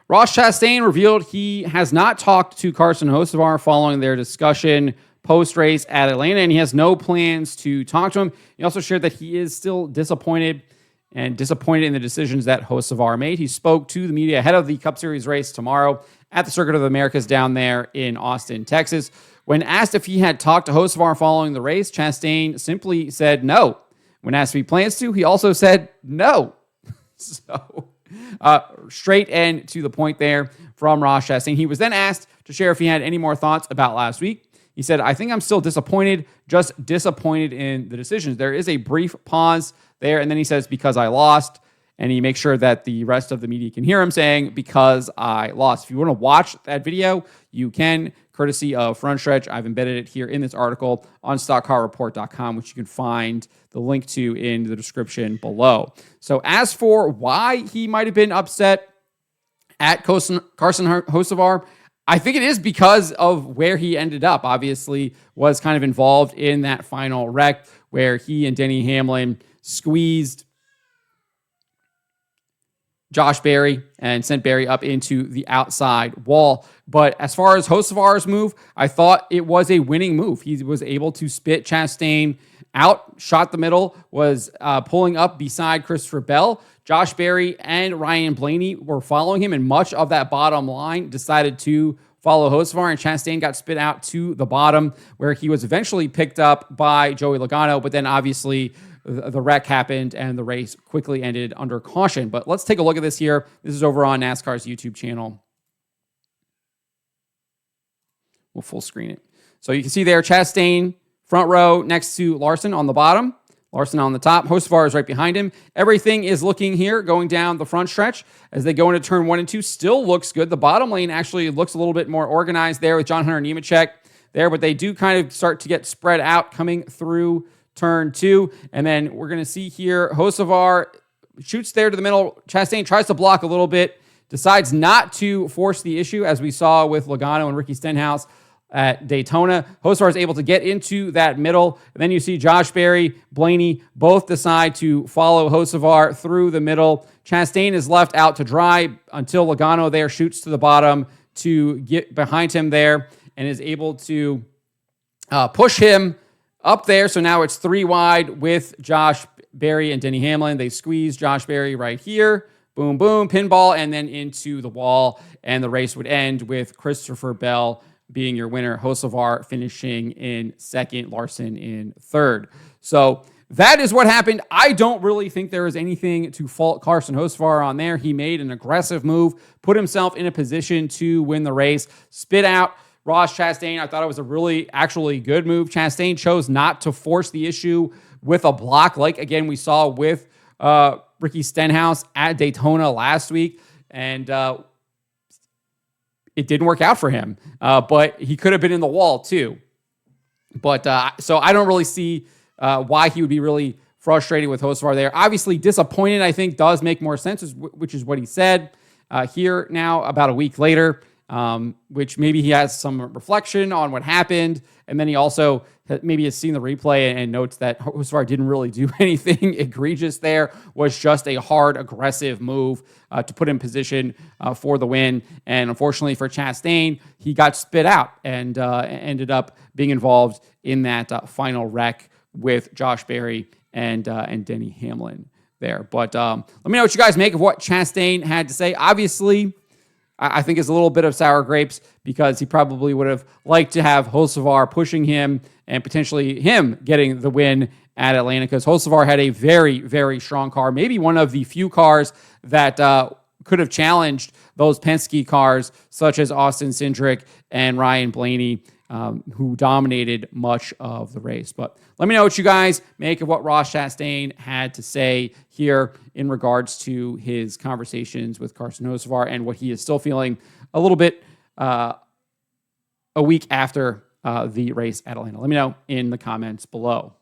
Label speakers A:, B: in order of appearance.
A: Ross Chastain revealed he has not talked to Carson Hocevar following their discussion post-race at Atlanta, and he has no plans to talk to him. He also shared that he is still disappointed in the decisions that Hocevar made. He spoke to the media ahead of the Cup Series race tomorrow at the Circuit of the Americas down there in Austin, Texas. When asked if he had talked to Hocevar following the race, Chastain simply said no. When asked if he plans to, he also said no. So, straight and to the point there from Ross Chastain. He was then asked to share if he had any more thoughts about last week. He said, I think I'm still disappointed, just disappointed in the decisions. There is a brief pause there, and then he says, because I lost, and he makes sure that the rest of the media can hear him saying, because I lost. If you want to watch that video, you can, courtesy of Front Stretch. I've embedded it here in this article on stockcarreport.com, which you can find the link to in the description below. So as for why he might have been upset at Carson Hocevar, I think it is because of where he ended up. Obviously, was kind of involved in that final wreck where he and Denny Hamlin squeezed Josh Berry and sent Berry up into the outside wall. But as far as Hocevar's move, I thought it was a winning move. He was able to spit Chastain out, shot the middle, was pulling up beside Christopher Bell. Josh Berry and Ryan Blaney were following him, and much of that bottom line decided to follow Hocevar, and Chastain got spit out to the bottom, where he was eventually picked up by Joey Logano, but then obviously the wreck happened and the race quickly ended under caution. But let's take a look at this here. This is over on NASCAR's YouTube channel. We'll full screen it. So you can see there, Chastain front row next to Larson on the bottom. Larson on the top. Hocevar is right behind him. Everything is looking here, going down the front stretch as they go into turn 1 and 2. Still looks good. The bottom lane actually looks a little bit more organized there with John Hunter Nemechek there, but they do kind of start to get spread out coming through turn 2. And then we're going to see here, Hocevar shoots there to the middle. Chastain tries to block a little bit, decides not to force the issue, as we saw with Logano and Ricky Stenhouse at Daytona. Hocevar is able to get into that middle. And then you see Josh Berry, Blaney, both decide to follow Hocevar through the middle. Chastain is left out to dry until Logano there shoots to the bottom to get behind him there and is able to push him up there. So now it's 3 wide with Josh Berry and Denny Hamlin. They squeeze Josh Berry right here. Boom, boom, pinball, and then into the wall. And the race would end with Christopher Bell being your winner, Hocevar finishing in second, Larson in third. So that is what happened. I don't really think there is anything to fault Carson Hocevar on there. He made an aggressive move, put himself in a position to win the race, spit out Ross Chastain. I thought it was a really actually good move. Chastain chose not to force the issue with a block like, again, we saw with Ricky Stenhouse at Daytona last week. And it didn't work out for him, but he could have been in the wall too. But so I don't really see why he would be really frustrated with Hocevar there. Obviously disappointed, I think, does make more sense, which is what he said here now about a week later, which maybe he has some reflection on what happened. And then he also maybe has seen the replay and notes that Hocevar didn't really do anything egregious there, was just a hard, aggressive move to put in position for the win. And unfortunately for Chastain, he got spit out and ended up being involved in that final wreck with Josh Berry and Denny Hamlin there. But let me know what you guys make of what Chastain had to say. Obviously, I think it's a little bit of sour grapes because he probably would have liked to have Hocevar pushing him and potentially him getting the win at Atlanta, because Hocevar had a very, very strong car, maybe one of the few cars that could have challenged those Penske cars, such as Austin Cindric and Ryan Blaney, who dominated much of the race. But let me know what you guys make of what Ross Chastain had to say here in regards to his conversations with Carson Hocevar and what he is still feeling a little bit a week after the race at Atlanta. Let me know in the comments below.